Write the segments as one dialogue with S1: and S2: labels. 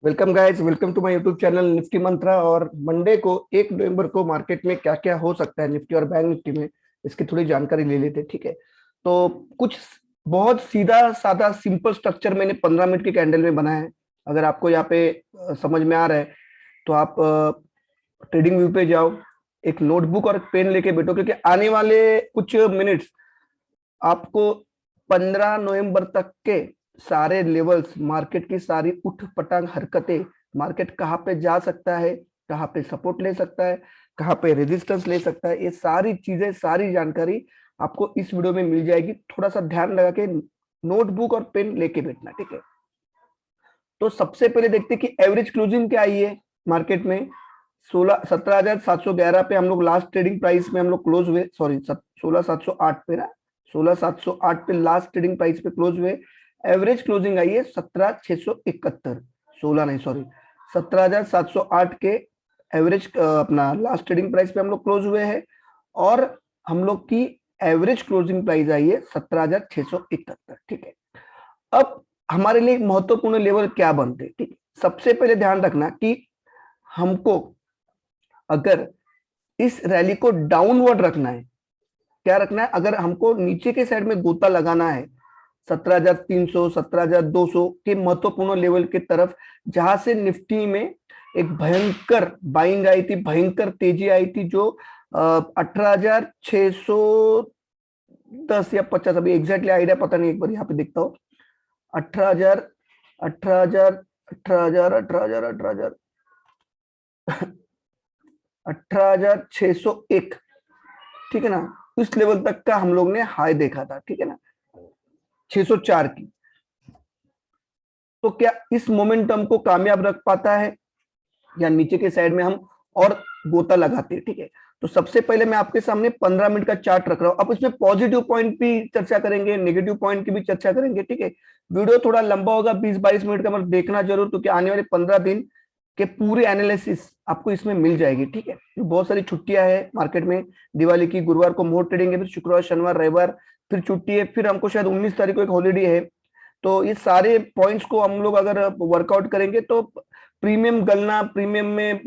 S1: Welcome guys, welcome to my YouTube channel Nifty Mantra. और Monday को 1 नवंबर को मार्केट में क्या क्या हो सकता है निफ्टी और बैंक निफ्टी में, इसकी थोड़ी जानकारी ले लेते हैं। ठीक है, तो कुछ बहुत सीधा साधा सिंपल स्ट्रक्चर मैंने 15 मिनट के कैंडल में बनाया है। अगर आपको यहाँ पे समझ में आ रहा है तो आप ट्रेडिंग व्यू पे जाओ, एक नोटबुक और एक पेन लेके बैठो, क्योंकि आने वाले कुछ मिनट्स आपको 15 नवंबर तक के सारे लेवल्स, मार्केट की सारी उठ पटांग हरकतें, मार्केट कहाँ पे जा सकता है, कहाँ पे सपोर्ट ले सकता है, कहाँ पे रेजिस्टेंस ले सकता है, ये सारी चीजें, सारी जानकारी आपको इस वीडियो में मिल जाएगी। थोड़ा सा ध्यान लगा के नोटबुक और पेन लेके बैठना, ठीक है। तो सबसे पहले देखते हैं कि एवरेज क्लोजिंग क्या आई है मार्केट में। 17,711 पे हम लोग लास्ट ट्रेडिंग प्राइस में हम लोग क्लोज हुए, सॉरी 16,708 पे ना, 16,708 पे लास्ट ट्रेडिंग प्राइस पे क्लोज हुए। एवरेज क्लोजिंग आई है 17,671, 16 नहीं सॉरी, 17,708 के एवरेज अपना लास्ट ट्रेडिंग प्राइस पे हम लोग क्लोज हुए हैं। और हम लोग की एवरेज क्लोजिंग प्राइस आई है 17,671, ठीक है। अब हमारे लिए महत्वपूर्ण लेवल क्या बनते हैं, ठीक है। सबसे पहले ध्यान रखना कि हमको अगर इस रैली को डाउनवर्ड रखना है, क्या रखना है, अगर हमको नीचे के साइड में गोता लगाना है 17,300 17,200 के महत्वपूर्ण लेवल के तरफ, जहां से निफ्टी में एक भयंकर बाइंग आई थी, भयंकर तेजी आई थी, जो 18,610 या 50, अभी एग्जैक्टली आइडिया पता नहीं, एक बार यहाँ पे देखता हूँ। 18,000 18,000 18,000 18,000 18,000 18,601, ठीक है ना। इस लेवल तक का हम लोग ने हाई देखा था, ठीक है ना, 604 की। तो क्या इस मोमेंटम को कामयाब रख पाता है, या नीचे के साइड में हम और गोता लगाते हैं, ठीक है। तो सबसे पहले मैं आपके सामने 15 मिनट का चार्ट रख रहा हूं। अब इसमें पॉजिटिव पॉइंट भी चर्चा करेंगे, नेगेटिव पॉइंट की भी चर्चा करेंगे, ठीक है। वीडियो थोड़ा लंबा होगा, 20-22 मिनट का, मतलब देखना जरूर, क्योंकि आने वाले 15 दिन के पूरे एनालिसिस आपको इसमें मिल जाएगी, ठीक है। बहुत सारी छुट्टियां हैं मार्केट में, दिवाली की, गुरुवार को मोर ट्रेडिंग है, फिर शुक्रवार शनिवार रविवार फिर छुट्टी है, फिर हमको शायद 19 तारीख को एक हॉलीडे है। तो ये सारे पॉइंट्स को हम लोग अगर वर्कआउट करेंगे तो प्रीमियम गलना, प्रीमियम में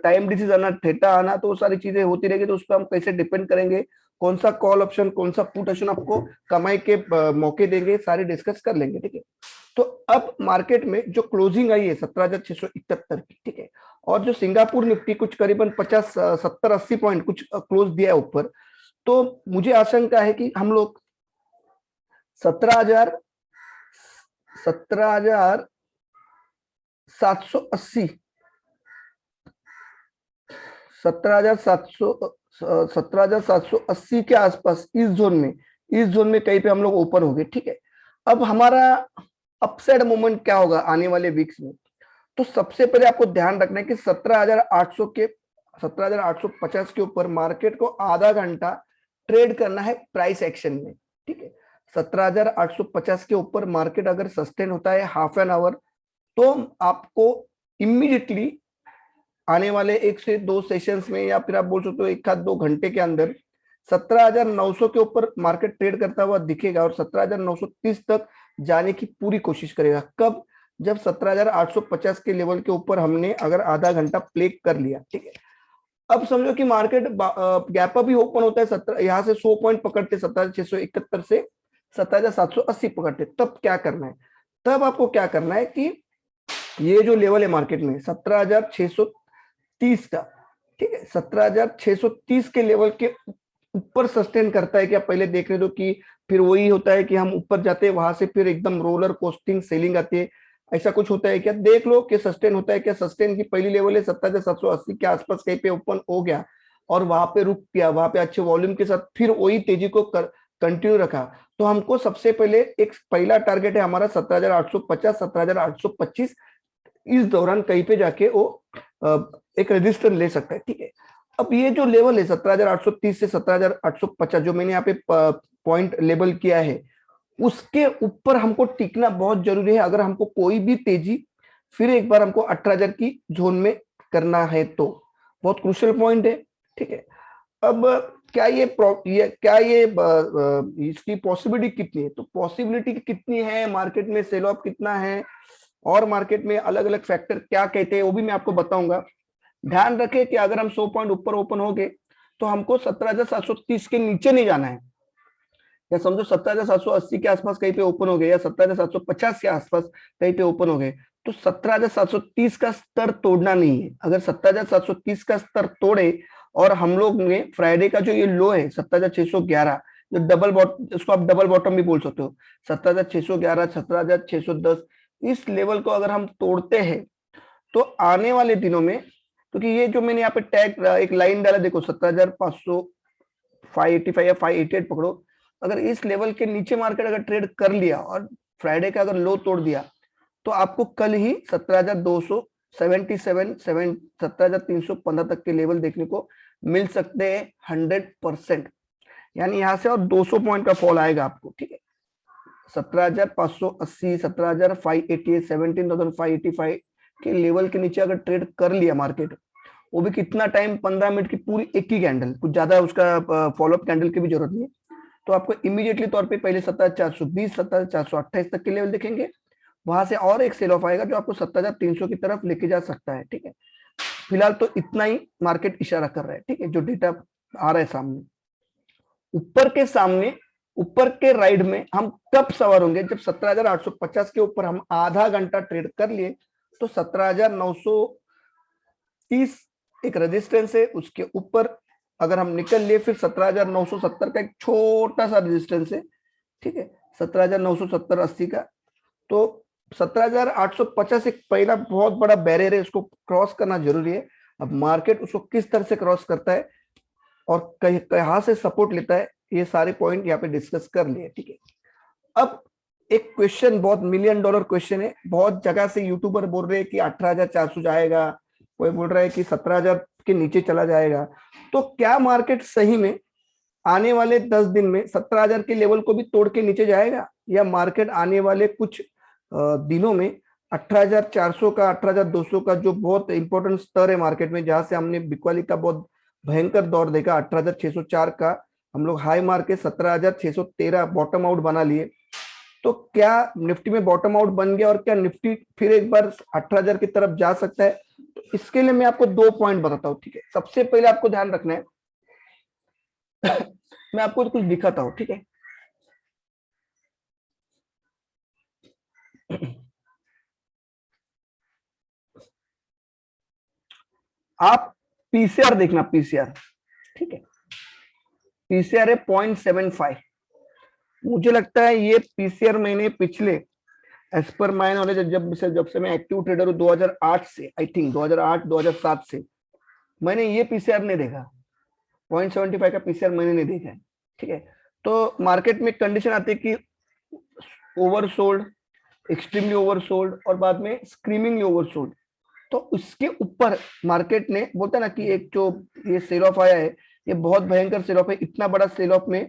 S1: टाइम डिसीज आना, थीटा आना, तो वो सारी चीजें होती रहेगी। तो उस पर हम कैसे डिपेंड करेंगे, कौन सा कॉल ऑप्शन, कौन सा पुट ऑप्शन आपको कमाई के मौके देंगे, सारे डिस्कस कर लेंगे, ठीक है। तो अब मार्केट में जो क्लोजिंग आई है 17,671 की, ठीक है, और जो सिंगापुर निफ्टी कुछ करीबन 50 70 80 पॉइंट कुछ क्लोज दिया है ऊपर। तो मुझे आशंका है कि हम लोग 17,000 17,780 17,700 17,780 के आसपास, इस जोन में कहीं पे हम लोग ओपन हो गए, ठीक है। अब हमारा अपसाइड मूवमेंट क्या होगा आने वाले वीक्स में। तो सबसे पहले आपको ध्यान रखना है कि 17,800 के 17,850 के ऊपर मार्केट को आधा घंटा ट्रेड करना है प्राइस एक्शन में, ठीक है। 17,850 के ऊपर मार्केट अगर सस्टेन होता है हाफ एन आवर, तो आपको इमीडिएटली आने वाले 1 से 2 सेशंस में, या फिर आप बोल सकते हो 1 आध 2 घंटे के अंदर 17,900 के ऊपर मार्केट ट्रेड करता हुआ दिखेगा, और 17,930 तक जाने की पूरी कोशिश करेगा। कब? जब 17,850 के लेवल के ऊपर हमने अगर आधा घंटा प्ले कर लिया, ठीक है। अब समझो कि मार्केट गैप अप भी ओपन होता है, 17 यहाँ से 100 पॉइंट पकड़ते, 17,671 से 17,780 पकड़ते, तब क्या करना है? तब आपको क्या करना है कि ये जो लेवल है मार्केट में 17,630 का, ठीक है, 17,630 के लेवल के ऊपर सस्टेन करता है क्या, पहले देख रहे हो कि फिर वही होता है कि हम ऊपर जाते हैं, वहां से फिर एकदम रोलर कोस्टिंग सेलिंग आती है, ऐसा कुछ होता है क्या? देख लो कि सस्टेन होता है क्या। सस्टेन की पहली लेवल है 17,780 के आसपास कहीं पे ओपन हो गया, और वहां पे रुक गया, वहां पे अच्छे वॉल्यूम के साथ फिर वही तेजी को कंटिन्यू रखा। तो हमको सबसे पहले एक पहला टारगेट है हमारा 17,850 17,825, इस दौरान कहीं पे जाके वो एक रजिस्टर ले सकता है, ठीक है। अब ये जो लेवल है 17,830 से 17,850 जो मैंने यहाँ पे पॉइंट लेबल किया है, उसके ऊपर हमको टिकना बहुत जरूरी है, अगर हमको कोई भी तेजी फिर एक बार हमको 18,000 की जोन में करना है तो। बहुत क्रूशियल पॉइंट है, ठीक है। अब क्या इसकी पॉसिबिलिटी कितनी है? तो पॉसिबिलिटी कितनी है मार्केट में, सेल ऑफ कितना है, और मार्केट में अलग अलग फैक्टर क्या कहते हैं वो भी मैं आपको बताऊंगा। ध्यान रखें कि अगर हम 100 पॉइंट ऊपर ओपन हो गए तो हमको 17,730 के नीचे नहीं जाना है, या समझो 17,780 के आसपास कहीं पे ओपन हो गए, या 17,750 के आसपास कहीं पे ओपन हो गए, तो 17,730 का स्तर तोड़ना नहीं है। अगर 17,730 का स्तर तोड़े और हम लोग ने फ्राइडे का जो ये लो है 17,611, जो डबल बॉटम, इसको आप डबल बॉटम भी बोल सकते हो, 17,611, 17,610, इस लेवल को अगर हम तोड़ते हैं तो आने वाले दिनों में, क्योंकि ये जो मैंने यहाँ पे टैग एक लाइन डाला देखो 17,500, 585 या 588 पकड़ो, अगर इस लेवल के नीचे मार्केट अगर ट्रेड कर लिया और फ्राइडे का अगर लो तोड़ दिया तो आपको कल ही 17,277, 17,315 तक के लेवल देखने को मिल सकते हैं 100%। यानी यहां से और 200 पॉइंट का फॉल आएगा आपको, ठीक है। 17,580, 17,588, 17,585 के लेवल के नीचे अगर ट्रेड कर लिया मार्केट, वो भी कितना टाइम, 15 मिनट की पूरी एक ही कैंडल, कुछ ज्यादा उसका फॉलोअप कैंडल की भी जरूरत नहीं है, तो आपको इमीडिएटली तौर पे पहले 17,420, 17,428 तक के लेवल दिखेंगे, वहां से और एक सेल ऑफ आएगा जो आपको 17,300 की तरफ लेके जा सकता है, ठीक है। फिलहाल तो इतना ही मार्केट इशारा कर रहा है, ठीक है, जो डेटा आ रहा है सामने। ऊपर के सामने, ऊपर के राइड में हम कब सवार होंगे, जब 17,850 के ऊपर हम आधा घंटा ट्रेड कर लिए तो 17,930 एक रेजिस्टेंस है, उसके ऊपर अगर हम निकल लिए फिर 17,970 का एक छोटा सा रेजिस्टेंस है, ठीक है, 17,970 80 का, तो 17,850 एक पहला बहुत बड़ा बैरियर है, उसको क्रॉस करना जरूरी है। अब मार्केट उसको किस तरह से क्रॉस करता है और कहां से सपोर्ट लेता है, ये सारे पॉइंट यहाँ पे डिस्कस कर लिए, ठीक है। अब एक क्वेश्चन, बहुत मिलियन डॉलर क्वेश्चन है, बहुत जगह से यूट्यूबर बोल रहे हैं कि 18,400 जाएगा, कोई बोल रहा है कि 17,000 के नीचे चला जाएगा, तो क्या मार्केट सही में आने वाले 10 दिन में 17,000 के लेवल को भी तोड़ के नीचे जाएगा, या मार्केट आने वाले कुछ दिनों में 18,400 का, 18,200 का जो बहुत इंपॉर्टेंट स्तर है मार्केट में, जहां से हमने बिकवाली का बहुत भयंकर दौर देखा, 18,604 का हम लोग हाई मार के 17,613 बॉटम आउट बना लिए, तो क्या निफ्टी में बॉटम आउट बन गया और क्या निफ्टी फिर एक बार 18,000 की तरफ जा सकता है? तो इसके लिए मैं आपको 2 पॉइंट बताता हूँ, ठीक है। सबसे पहले आपको ध्यान रखना है मैं आपको कुछ दिखाता हूँ, ठीक है। आप पीसीआर देखना, पीसीआर, ठीक है, पीसीआर है 0.75। मुझे लगता है ये पीसीआर मैंने पिछले, एज पर माय नॉलेज, जब से मैं एक्टिव ट्रेडर हूँ 2008 से, आई थिंक 2008 2007 से मैंने ये पीसीआर नहीं देखा, 0.75 का पीसीआर मैंने नहीं देखा है, ठीक है। तो मार्केट में कंडीशन आती है कि ओवरसोल्ड, एक्सट्रीमली ओवरसोल्ड और बाद में स्क्रीमिंगली ओवरसोल्ड, तो उसके ऊपर मार्केट ने बोलता है ना कि एक जो ये सेल ऑफ आया है, ये बहुत भयंकर सेल ऑफ है। इतना बड़ा सेल ऑफ में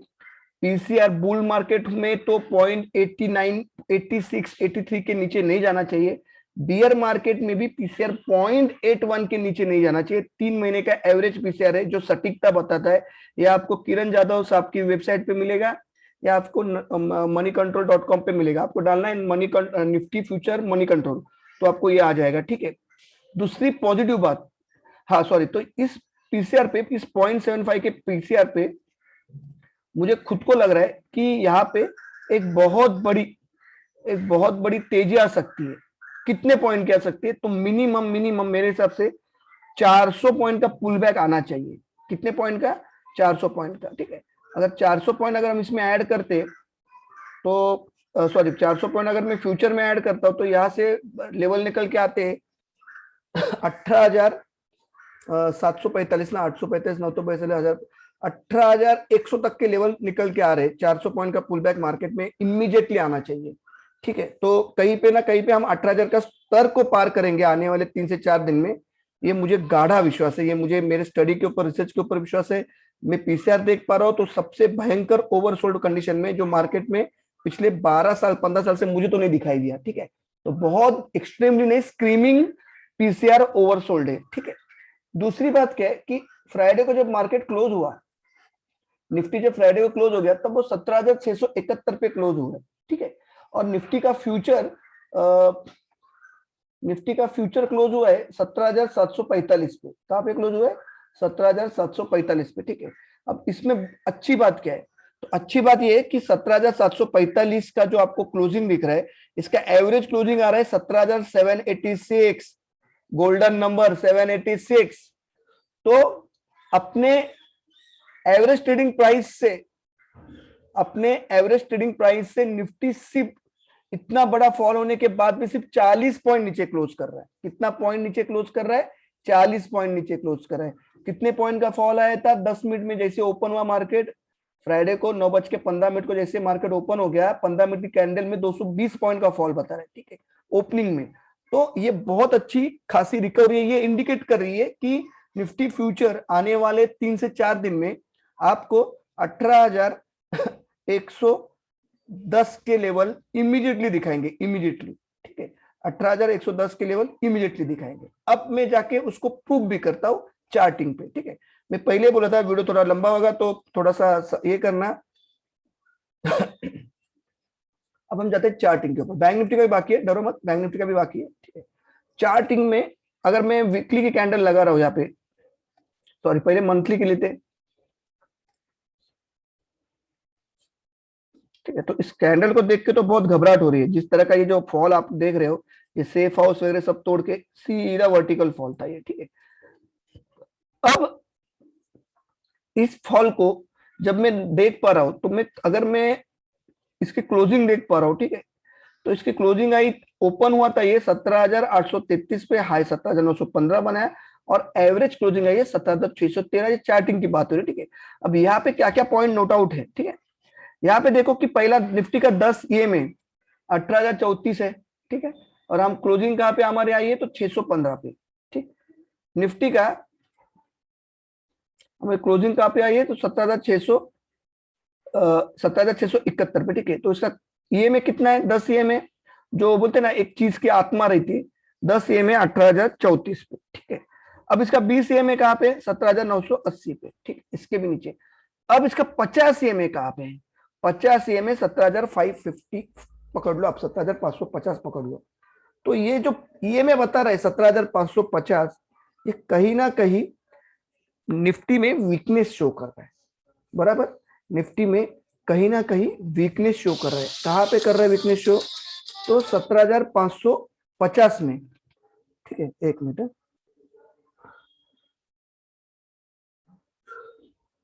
S1: पीसीआर बुल मार्केट में तो 0.89, 86, 83 के नीचे नहीं जाना चाहिए। बियर मार्केट में भी पीसीआर 0.81 के नीचे नहीं जाना चाहिए। 3 महीने का एवरेज पीसीआर है जो सटीकता बताता है। ये आपको किरण जाधव साहब की वेबसाइट पे मिलेगा या आपको moneycontrol.com पे मिलेगा। आपको डालना है निफ्टी फ्यूचर मनी कंट्रोल, तो आपको ये आ जाएगा, ठीक है। दूसरी पॉजिटिव बात, हाँ सॉरी, तो इस पीसीआर पे, इस 0.75 के पीसीआर पे मुझे खुद को लग रहा है कि यहाँ पे एक बहुत बड़ी तेजी आ सकती है। कितने पॉइंट की आ सकती है? तो मिनिमम मेरे हिसाब से 400 पॉइंट का पुल बैक आना चाहिए। कितने पॉइंट का? 400 पॉइंट का, ठीक है। अगर 400 पॉइंट अगर हम इसमें ऐड करते तो सॉरी 400 पॉइंट अगर मैं फ्यूचर में ऐड करता हूं तो यहाँ से लेवल निकल के आते हैं 18,745 ना, 845, 945, 18,100 तक के लेवल निकल के आ रहे हैं। 400 पॉइंट का पुल बैक मार्केट में इमीडिएटली आना चाहिए, ठीक है। तो कहीं पे ना कहीं पे हम 18,000 का स्तर को पार करेंगे आने वाले 3 से 4 दिन में। ये मुझे गाढ़ा विश्वास है, ये मुझे मेरे स्टडी के ऊपर, रिसर्च के ऊपर विश्वास है। मैं पीसीआर देख पा रहा हूं तो सबसे भयंकर ओवरसोल्ड कंडीशन में जो मार्केट में पिछले 12 साल 15 साल से मुझे तो नहीं दिखाई दिया, ठीक है। तो बहुत एक्सट्रीमली नहीं, स्क्रीमिंग पीसीआर ओवरसोल्ड है, ठीक है। दूसरी बात क्या है कि फ्राइडे को जब मार्केट क्लोज हुआ, निफ्टी जब फ्राइडे को क्लोज हो गया तब वो 17,671 पे क्लोज हुआ है, ठीक है। और निफ्टी का फ्यूचर निफ्टी का फ्यूचर क्लोज हुआ है 17,745 पे। कहाँ पे क्लोज हुआ है? 17,745 पे, ठीक है। अब इसमें अच्छी बात क्या है? तो अच्छी बात ये है कि 17,745 का जो आपको क्लोजिंग दिख रहा है, इसका एवरेज क्लोजिंग आ रहा है 17,786, गोल्डन नंबर 786। तो अपने एवरेज ट्रेडिंग प्राइस से, अपने एवरेज ट्रेडिंग प्राइस से निफ्टी सिर्फ इतना बड़ा फॉल होने के बाद भी सिर्फ 40 पॉइंट नीचे क्लोज कर रहा है। कितना पॉइंट नीचे क्लोज कर रहा है? 40 पॉइंट नीचे क्लोज कर रहा है। कितने पॉइंट का फॉल आया था? 10 मिनट में जैसे ओपन हुआ मार्केट, फ्राइडे को 9:15 को जैसे मार्केट ओपन हो गया, 15 मिनट की कैंडल में 220 पॉइंट का फॉल बता रहा है, ठीक है, ओपनिंग में। तो ये बहुत अच्छी खासी रिकवरी है। ये इंडिकेट कर रही है कि निफ्टी फ्यूचर आने वाले 3 से 4 दिन में आपको 18,110 के लेवल इमीडिएटली दिखाएंगे, इमीडिएटली, ठीक है। 18,110 के लेवल इमीडिएटली दिखाएंगे। अब मैं जाके उसको प्रूव भी करता हूं चार्टिंग पे, ठीक है। मैं पहले बोला था वीडियो थोड़ा लंबा होगा तो थोड़ा सा ये करना। अब हम जाते हैं चार्टिंग के ऊपर। बैंक निफ्टी का भी बाकी है, डरो मत, बैंक निफ्टी का भी बाकी है, ठीक है। चार्टिंग में अगर मैं वीकली की कैंडल लगा रहा हूं यहाँ पे, सॉरी पहले मंथली के लेते, ठीक है। तो इस कैंडल को देख के तो बहुत घबराहट हो रही है। जिस तरह का ये जो फॉल आप देख रहे हो, ये सेफ हाउस वगैरह सब तोड़ के सीधा वर्टिकल फॉल था ये, ठीक है। अब इस फॉल को जब मैं देख पा रहा हूं तो मैं, अगर मैं इसकी क्लोजिंग देख पा रहा हूं, ठीक है, तो इसकी क्लोजिंग आई, ओपन हुआ था ये 17,833 पे, हाई 17,915 बनाया, और एवरेज क्लोजिंग आई है 17,613। ये चार्टिंग की बात हो रही है, ठीक है। अब यहाँ पे क्या क्या पॉइंट नोट आउट है, ठीक है। यहाँ पे देखो कि पहला निफ्टी का 10 EMA 18,034 है, ठीक है, और हम क्लोजिंग कहाँ पे हमारे आई है तो 615 पे, ठीक। निफ्टी का हमें क्लोजिंग कहाँ पे आई है तो 17,671 पे, ठीक है। तो इसका EMA कितना है? 10 EMA, जो बोलते ना एक चीज की आत्मा रहती, 10 EMA 18,034 पे, ठीक है। अब इसका 20 EMA कहाँ पे? 17,980 पे, ठीक, इसके भी नीचे। अब इसका 50 EMA कहाँ पे है? 50 EMA 17,550 पकड़ लो, आप 17,550 पकड़ लो। तो ये जो EMA बता रहा है 17,550, ये कहीं ना कहीं निफ्टी में वीकनेस शो कर रहा है, बराबर। निफ्टी में कहीं ना कहीं वीकनेस शो कर रहा है। कहाँ पे कर रहा है वीकनेस शो? तो 17,550 में, ठीक है। एक मिनट,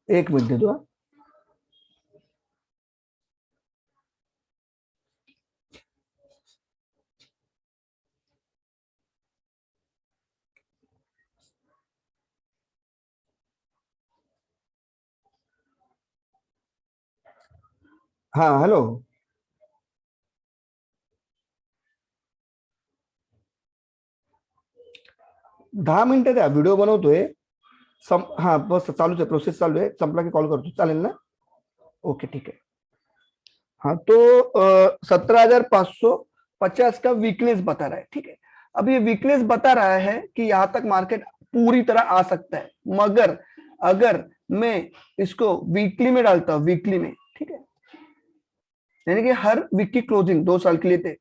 S1: एक मिनट दे दो। हाँ हेलो। 10 मिनिट द्या, व्हिडिओ बनवतोय। हाँ बस चालूच आहे, प्रोसेस चालू आहे, संपला की कॉल करतो, चालेल ना? ओके ठीक है। हाँ तो 17,550 का वीकनेस बता रहा है, ठीक है। अब ये वीकनेस बता रहा है कि यहां तक मार्केट पूरी तरह आ सकता है, मगर अगर मैं इसको वीकली में डालता हूं, वीकली में, ठीक है, यानी कि हर वीक की क्लोजिंग 2 साल के लिए थे,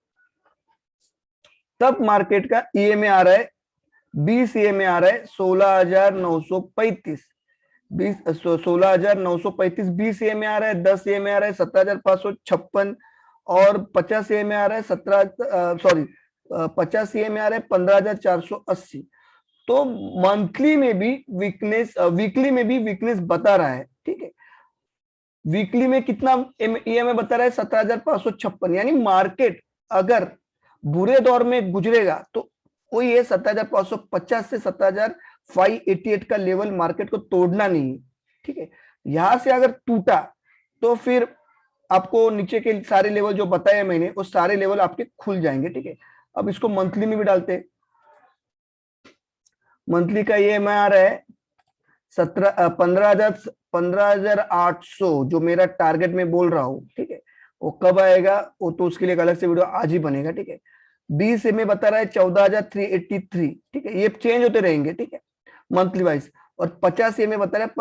S1: तब मार्केट का EMA आ रहा है, 20 EMA आ रहा है 16,935, 16,935 20 EMA आ रहा है, 10 EMA आ रहा है 17,556, और 50 EMA आ रहा है 50 EMA आ रहा है 15,480। तो मंथली में भी वीकनेस, वीकली में भी वीकनेस बता रहा है, ठीक है। वीकली में कितना EMA बता रहा है? 17,556, यानी मार्केट अगर बुरे दौर में गुजरेगा तो वही है 17,550 से 17,588 का लेवल मार्केट को तोड़ना नहीं है, ठीक है। यहां से अगर टूटा तो फिर आपको नीचे के सारे लेवल जो बताए मैंने, वो सारे लेवल आपके खुल जाएंगे, ठीक है। अब इसको मंथली में भी डालते हैं। मंथली का EMI आ रहा है 15,800, जो मेरा टारगेट में बोल रहा हूँ, ठीक है। वो कब आएगा वो तो उसके लिए एक अलग से वीडियो आज ही बनेगा, ठीक है। 20 में बता रहा है 14,383, ठीक है, ये चेंज होते रहेंगे, ठीक है, मंथली वाइज। और 50 में बता रहा है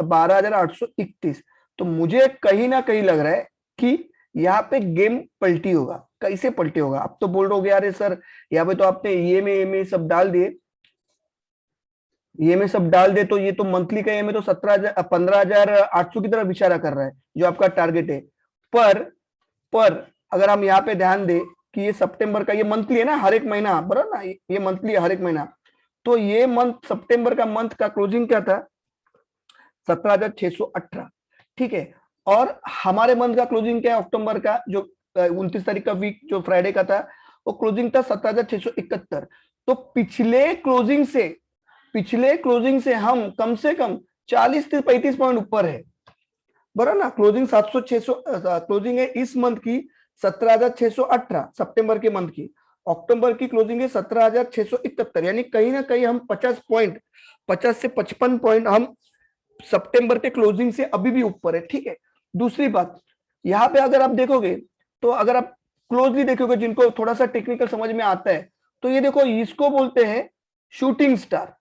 S1: 12,831। तो मुझे कहीं ना कहीं लग रहा है कि यहाँ पे गेम पलटी होगा। कैसे पलटे होगा? अब तो बोल रहे हो अरे सर यहाँ पे तो आपने ईएमए सब डाल दिए, ईएमए सब डाल दे तो ये तो मंथली का ईएमए तो 15,800 की तरफ इशारा कर रहा है जो आपका टारगेट है। पर अगर हम यहाँ पे ध्यान दें कि ये सितंबर का, ये मंथली है ना, हर एक महीना बराबर ना, ये मंथली है हर एक महीना। तो ये मंथ सितंबर का मंथ का क्लोजिंग क्या था? 17,618, ठीक है। और हमारे मंथ का क्लोजिंग क्या है अक्टूबर का, जो 29 तारीख का वीक जो फ्राइडे का था, वो क्लोजिंग था 17,671। तो पिछले क्लोजिंग से हम कम से कम 40 से 35 पॉइंट ऊपर है, बराबर ना। क्लोजिंग 700-600 क्लोजिंग है इस मंथ की 17,618 सितंबर के मंथ की। अक्टूबर की क्लोजिंग है 17,671, यानी कहीं ना कहीं हम 50 से 55 पॉइंट हम सितंबर के क्लोजिंग से अभी भी ऊपर है, ठीक है। दूसरी बात, यहाँ पे अगर आप देखोगे तो अगर आप क्लोजली देखोगे, जिनको थोड़ा सा टेक्निकल समझ में आता है, तो ये देखो इसको बोलते हैं शूटिंग स्टार,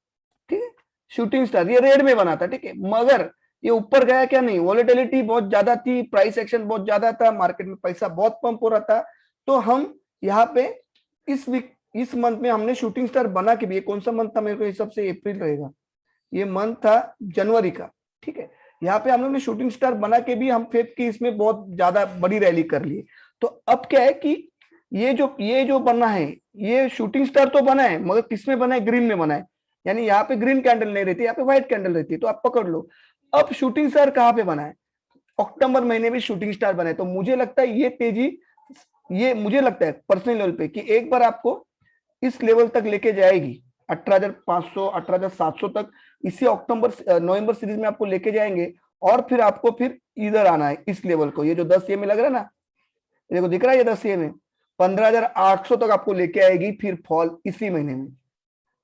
S1: ठीक है। शूटिंग स्टार ये रेड में बना था, ठीक है, मगर ये ऊपर गया क्या? नहीं, वॉलेटिलिटी बहुत ज्यादा थी, प्राइस एक्शन बहुत ज्यादा था, मार्केट में पैसा बहुत पंप हो रहा था। तो हम यहाँ पे इस वीक, इस मंथ में हमने शूटिंग स्टार बना के भी, कौन सा मंथ था मेरे को हिसाब से अप्रैल रहेगा, ये मंथ था जनवरी का, ठीक है। यहाँ पे हम लोग ने शूटिंग स्टार बना के भी हम फेब की इसमें बहुत ज्यादा बड़ी रैली कर ली। तो अब क्या है कि ये जो बना है, ये शूटिंग स्टार तो बना है, मगर किसमें बना है? ग्रीन में बना है, यानी यहाँ पे ग्रीन कैंडल नहीं रहती, यहाँ पे व्हाइट कैंडल रहती है। तो आप पकड़ लो, अब शूटिंग स्टार कहाँ पे बना है? अक्टूबर महीने में शूटिंग स्टार बना है। तो मुझे लगता है ये तेजी, ये मुझे लगता है पर्सनल लेवल पे कि एक बार आपको इस लेवल तक लेके जाएगी, 18,500 18,700 तक, इसी अक्टूबर नवंबर सीरीज में आपको लेके जाएंगे। और फिर आपको फिर इधर आना है इस लेवल को, ये जो 10 में लग रहा है ना, देखो दिख रहा है ये 10 में 15,800 तक आपको लेके आएगी, फिर फॉल इसी महीने में।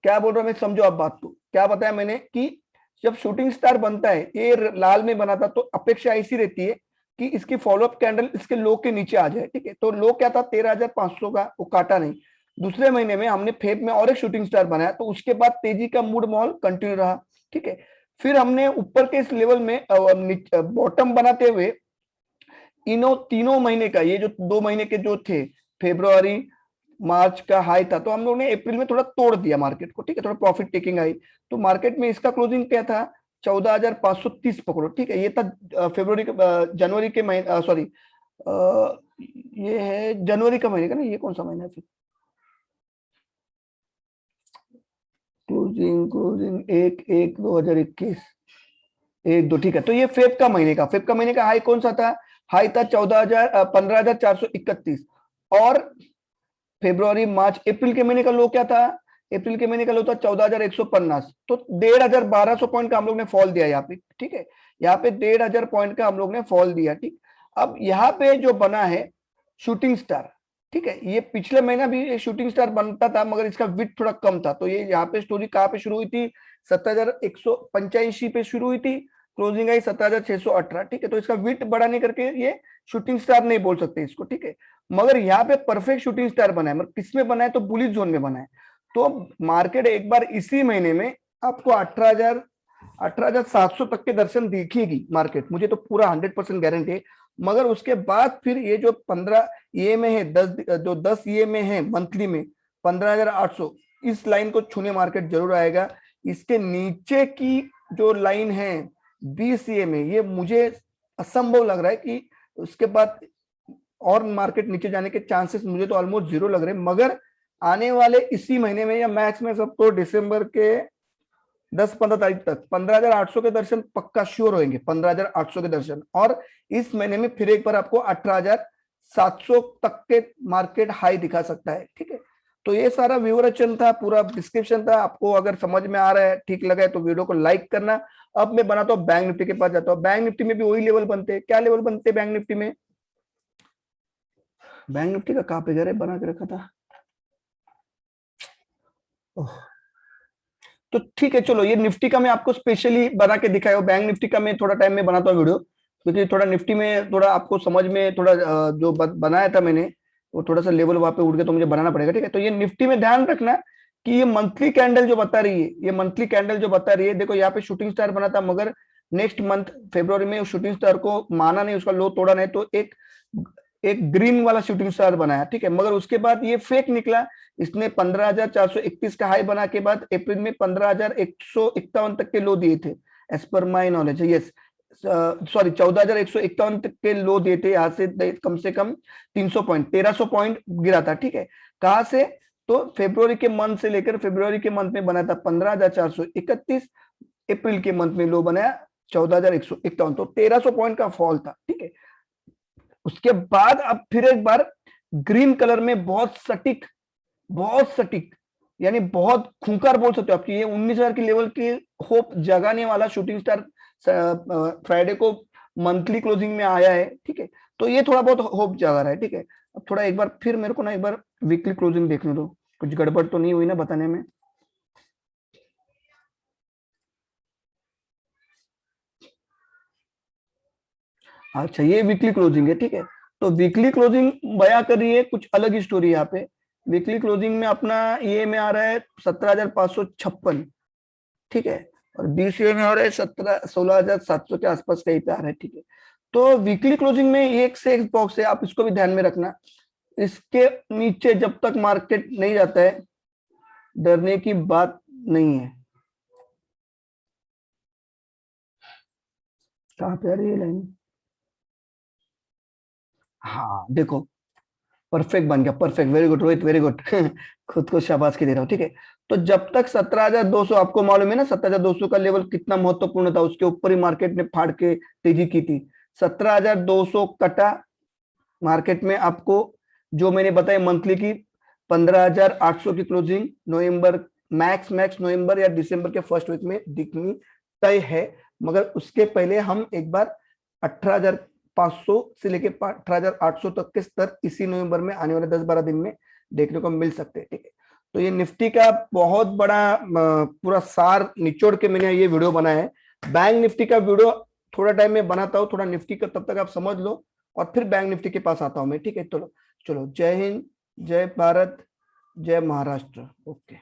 S1: क्या बोल रहा हूं मैं, समझो आप बात को। क्या बताया मैंने कि जब शूटिंग स्टार बनता है, ये लाल में बना था, तो अपेक्षा ऐसी रहती है कि इसकी फॉलोअप कैंडल इसके लो के नीचे आ जाए, ठीक है। तो लो क्या था? 13,500 का, वो काटा नहीं। दूसरे महीने में हमने फेब में और एक शूटिंग स्टार बनाया, तो उसके बाद तेजी का मूड माहौल कंटिन्यू रहा, ठीक है। फिर हमने ऊपर के इस लेवल में बॉटम बनाते हुए इनो तीनों महीने का, ये जो 2 महीने के जो थे, फेब्रुआरी मार्च का हाई था, तो हम लोगों ने अप्रैल में थोड़ा तोड़ दिया मार्केट को, ठीक है, थोड़ा प्रॉफिट टेकिंग आई। तो मार्केट में इसका क्लोजिंग क्या था? 14,530 पकड़ो, ठीक है। ये था फरवरी जनवरी के महीने, सॉरी ये है जनवरी का महीने का ना, ये कौन सा महीना है फिर? क्लोजिंग 1/1/2021, 1/2, ठीक है। तो ये फेब का महीने का हाई कौन सा था? हाई था 15,431। और फरवरी मार्च अप्रैल के महीने का लो क्या था? अप्रैल के महीने का लो था 14,150। तो 1,500 पॉइंट का हम लोग ने फॉल दिया यहाँ पे, ठीक है। यहाँ पे 1,500 पॉइंट का हम लोग ने फॉल दिया, ठीक। अब यहाँ पे जो बना है शूटिंग स्टार, ठीक है, ये पिछले महीना भी शूटिंग स्टार बनता था, मगर इसका विड्थ थोड़ा कम था। तो ये यहाँ पे स्टोरी कहाँ पे शुरू हुई थी? 17,185 पे शुरू हुई थी, क्लोजिंग आई 17,618, ठीक है। तो इसका विड्थ बढ़ाने करके ये शूटिंग स्टार नहीं बोल सकते इसको, ठीक है। मगर यहाँ पे परफेक्ट शूटिंग स्टार बना है, मतलब किसमें बना है? तो बुलिश जोन में बना है। तो मार्केट एक बार इसी महीने में आपको 18,700 तक के दर्शन दिखेगी मार्केट, मुझे तो पूरा 100% गारंटी है। मगर उसके बाद फिर ये जो 15 ये में है, 10 ये में है मंथली में 15,800, इस लाइन को छूने मार्केट जरूर आएगा। इसके नीचे की जो लाइन है 20 ये में, ये मुझे असंभव लग रहा है कि उसके बाद और मार्केट नीचे जाने के चांसेस मुझे तो ऑलमोस्ट जीरो लग रहे हैं। मगर आने वाले इसी महीने में या मैक्स में सबको दिसंबर के 10-15 तारीख तक 15,800 के दर्शन पक्का श्योर होंगे, 15,800 के दर्शन। और इस महीने में फिर एक बार आपको 18,700 तक के मार्केट हाई दिखा सकता है, ठीक है। तो ये सारा विवरण था, पूरा डिस्क्रिप्शन था। आपको अगर समझ में आ रहा है, ठीक लगा है, तो वीडियो को लाइक करना। अब मैं बनाता हूँ बैंक निफ्टी के पास जाता हूँ। बैंक निफ्टी में भी वही लेवल बनते हैं। क्या लेवल बनते हैं बैंक निफ्टी में? बैंक निफ्टी का कहाँ पे जा रहे, बना के रखा था। तो ठीक है, चलो ये निफ्टी का मैं आपको स्पेशली बना के दिखाया। बैंक निफ्टी का मैं थोड़ा टाइम में बनाता हूँ वीडियो, क्योंकि थोड़ा निफ्टी में थोड़ा आपको समझ में थोड़ा जो बनाया था मैंने, वो थोड़ा सा लेवल वहां पे उठ गया, तो मुझे बनाना पड़ेगा, ठीक है। तो ये निफ्टी में ध्यान रखना कि ये मंथली कैंडल जो बता रही है, ये मंथली कैंडल जो बता रही है, देखो यहाँ पे शूटिंग स्टार बना था, मगर नेक्स्ट मंथ फरवरी में शूटिंग स्टार को माना नहीं, उसका लो तोड़ा नहीं, तो एक एक ग्रीन वाला शूटिंग स्टार बनाया, ठीक है, मगर उसके बाद ये फेक निकला। इसने 15,431 का हाई बना के बाद अप्रैल में 15,151 तक के लो दिए थे, as per my knowledge. Yes, sorry 14,151 तक के लो दिए थे, यहाँ से कम 300 पॉइंट 1300 पॉइंट गिरा था, ठीक है। कहां से? तो फेब्रुवरी के मंथ से लेकर फेब्रुवरी के मंथ में बना था 15,431, अप्रैल के मंथ में लो बनाया 14,151, तो 1300 पॉइंट का फॉल था, ठीक है। उसके बाद अब फिर एक बार ग्रीन कलर में बहुत सटीक यानी बहुत खूंखार बोल सकते हो आपकी, ये 19,000 की लेवल की होप जगाने वाला शूटिंग स्टार फ्राइडे को मंथली क्लोजिंग में आया है, ठीक है। तो ये थोड़ा बहुत होप जगा रहा है, ठीक है। अब थोड़ा एक बार फिर मेरे को ना एक बार वीकली क्लोजिंग देखने दो, कुछ गड़बड़ तो नहीं हुई ना बताने में। अच्छा, ये वीकली क्लोजिंग है, ठीक है। तो वीकली क्लोजिंग बयां कर रही है कुछ अलग ही स्टोरी यहाँ पे। वीकली क्लोजिंग में अपना ये में आ रहा है 17,556, ठीक है, और बीसीए में हो रहा है 16,700 के आसपास कहीं पे आ रहा है, ठीक है। तो वीकली क्लोजिंग में एक से एक बॉक्स है, आप इसको भी ध्यान में रखना। इसके नीचे जब तक मार्केट नहीं जाता है, डरने की बात नहीं है। कहाँ पे आ रही है लाइन? हाँ देखो, परफेक्ट बन गया, perfect, very good Rohit, very good खुद को शाबाश दे रहा हूँ, ठीक है। तो जब तक 17,200, आपको मालूम है ना 17,200 का लेवल कितना महत्वपूर्ण था, उसके ऊपर ही मार्केट ने फाड़ के तेजी की थी। 17,200 कटा मार्केट में, आपको जो मैंने बताया मंथली की 15,800 की क्लोजिंग नवंबर, मैक्स नवंबर या दिसंबर के फर्स्ट वीक में दिखनी तय है। मगर उसके पहले हम एक बार 18,500 से लेके 18,800 तक के स्तर इसी नवंबर में आने वाले 10-12 दिन में देखने को मिल सकते हैं, ठीक है। तो ये निफ्टी का बहुत बड़ा पूरा सार निचोड़ के मैंने ये वीडियो बनाया है। बैंक निफ्टी का वीडियो थोड़ा टाइम में बनाता हूँ, थोड़ा निफ्टी का तब तक आप समझ लो, और फिर बैंक निफ्टी के पास आता हूं मैं, ठीक है। चलो चलो, जय हिंद, जय भारत, जय महाराष्ट्र, ओके।